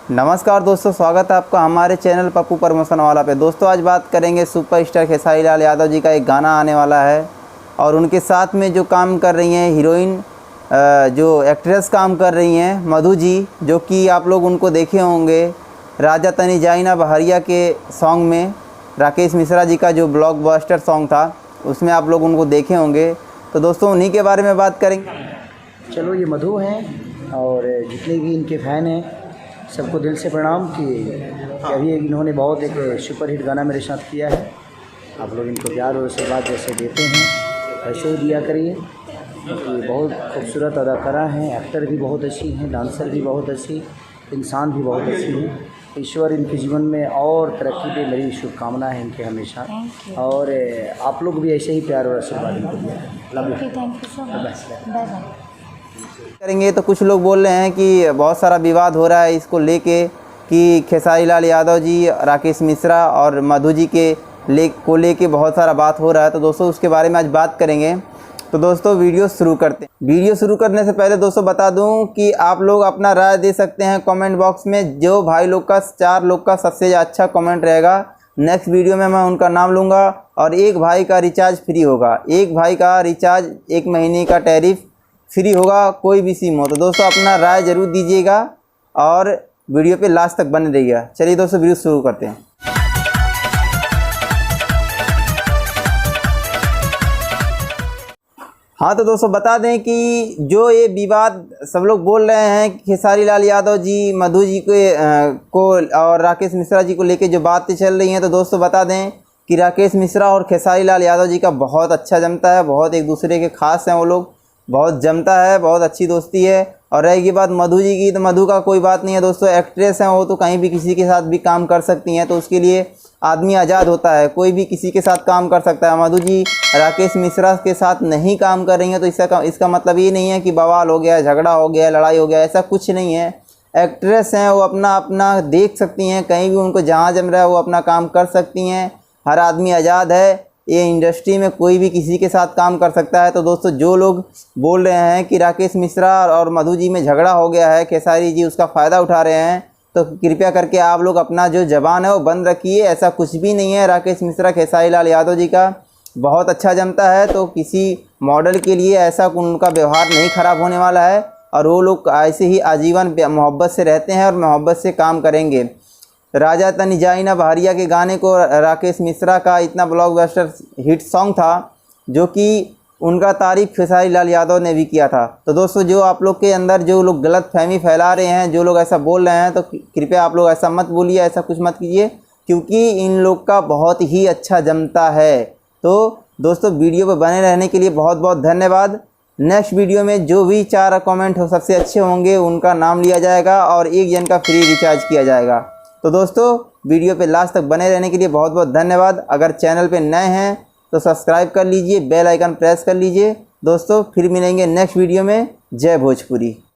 नमस्कार दोस्तों, स्वागत है आपका हमारे चैनल पप्पू प्रमोशन वाला पे। दोस्तों आज बात करेंगे सुपरस्टार खेसारी लाल यादव जी का एक गाना आने वाला है और उनके साथ में जो काम कर रही हैं हीरोइन, जो एक्ट्रेस काम कर रही हैं मधु जी, जो कि आप लोग उनको देखे होंगे राजा तनी जाइना बहरिया के सॉन्ग में। राकेश मिश्रा जी का जो ब्लॉकबस्टर सॉन्ग था उसमें आप लोग उनको देखे होंगे। तो दोस्तों उन्हीं के बारे में बात करेंगे। चलो, ये मधु हैं और जितने भी इनके फ़ैन हैं सबको दिल से प्रणाम कि अभी इन्होंने बहुत एक सुपरहिट गाना मेरे साथ किया है। आप लोग इनको प्यार और आशीर्वाद जैसे देते हैं वैसे ही दिया करिए। ये बहुत खूबसूरत अदाकारा हैं, एक्टर भी बहुत अच्छी हैं, डांसर भी बहुत अच्छी, इंसान भी बहुत अच्छी हैं। ईश्वर इनके जीवन में और तरक्की दे, मेरी शुभकामना है इनके हमेशा। और आप लोग भी ऐसे ही प्यार और आशीर्वाद इनको दिया। Love you, thank you so much, bye bye. करेंगे तो कुछ लोग बोल रहे हैं कि बहुत सारा विवाद हो रहा है इसको लेके कि खेसारी लाल यादव जी, राकेश मिश्रा और मधु जी को लेके बहुत सारा बात हो रहा है। तो दोस्तों उसके बारे में आज बात करेंगे। तो दोस्तों वीडियो शुरू करते हैं। वीडियो शुरू करने से पहले दोस्तों बता दूं कि आप लोग अपना राय दे सकते हैं कमेंट बॉक्स में। जो भाई लोग का 4 लोग का सबसे अच्छा कमेंट रहेगा, नेक्स्ट वीडियो में मैं उनका नाम लूँगा और एक भाई का रिचार्ज फ्री होगा। एक भाई का रिचार्ज 1 महीने का टैरिफ फ्री होगा, कोई भी सिम हो। तो दोस्तों अपना राय ज़रूर दीजिएगा और वीडियो पे लास्ट तक बने रहिएगा। चलिए दोस्तों वीडियो शुरू करते हैं। हाँ तो दोस्तों बता दें कि जो ये विवाद सब लोग बोल रहे हैं खेसारी लाल यादव जी, मधु जी को और राकेश मिश्रा जी को लेके जो बातें चल रही हैं, तो दोस्तों बता दें कि राकेश मिश्रा और खेसारी लाल यादव जी का बहुत अच्छा जमता है, बहुत एक दूसरे के खास हैं वो लोग, बहुत जमता है, बहुत अच्छी दोस्ती है। और रहेगी बात मधु जी की, तो मधु का कोई बात नहीं है दोस्तों, एक्ट्रेस हैं वो, तो कहीं भी किसी के साथ भी काम कर सकती हैं। तो उसके लिए आदमी आज़ाद होता है, कोई भी किसी के साथ काम कर सकता है। मधु जी राकेश मिश्रा के साथ नहीं काम कर रही हैं तो इसका मतलब ये नहीं है कि बवाल हो गया, झगड़ा हो गया, लड़ाई हो गया, ऐसा कुछ नहीं है। एक्ट्रेस हैं वो, अपना अपना देख सकती हैं, कहीं भी उनको जहाँ जम रहा है वो अपना काम कर सकती हैं। हर आदमी आज़ाद है, ये इंडस्ट्री में कोई भी किसी के साथ काम कर सकता है। तो दोस्तों जो लोग बोल रहे हैं कि राकेश मिश्रा और मधु जी में झगड़ा हो गया है, खेसारी जी उसका फ़ायदा उठा रहे हैं, तो कृपया करके आप लोग अपना जो ज़बान है वो बंद रखिए। ऐसा कुछ भी नहीं है। राकेश मिश्रा खेसारी लाल यादव जी का बहुत अच्छा जमता है, तो किसी मॉडल के लिए ऐसा उनका व्यवहार नहीं ख़राब होने वाला है और वो लोग ऐसे ही आजीवन मोहब्बत से रहते हैं और मोहब्बत से काम करेंगे। राजा तनी जाइना बहरिया के गाने को राकेश मिश्रा का इतना ब्लॉकबस्टर हिट सॉन्ग था, जो कि उनका तारीफ खेसारी लाल यादव ने भी किया था। तो दोस्तों जो आप लोग के अंदर जो लोग गलत फहमी फैला रहे हैं, जो लोग ऐसा बोल रहे हैं, तो कृपया आप लोग ऐसा मत बोलिए, ऐसा कुछ मत कीजिए, क्योंकि इन लोग का बहुत ही अच्छा जमता है। तो दोस्तों वीडियो पर बने रहने के लिए बहुत बहुत धन्यवाद। नेक्स्ट वीडियो में जो भी 4 कमेंट हो सबसे अच्छे होंगे उनका नाम लिया जाएगा और 1 जन का फ्री रिचार्ज किया जाएगा। तो दोस्तों वीडियो पे लास्ट तक बने रहने के लिए बहुत बहुत धन्यवाद। अगर चैनल पे नए हैं तो सब्सक्राइब कर लीजिए, बेल आइकन प्रेस कर लीजिए। दोस्तों फिर मिलेंगे नेक्स्ट वीडियो में। जय भोजपुरी।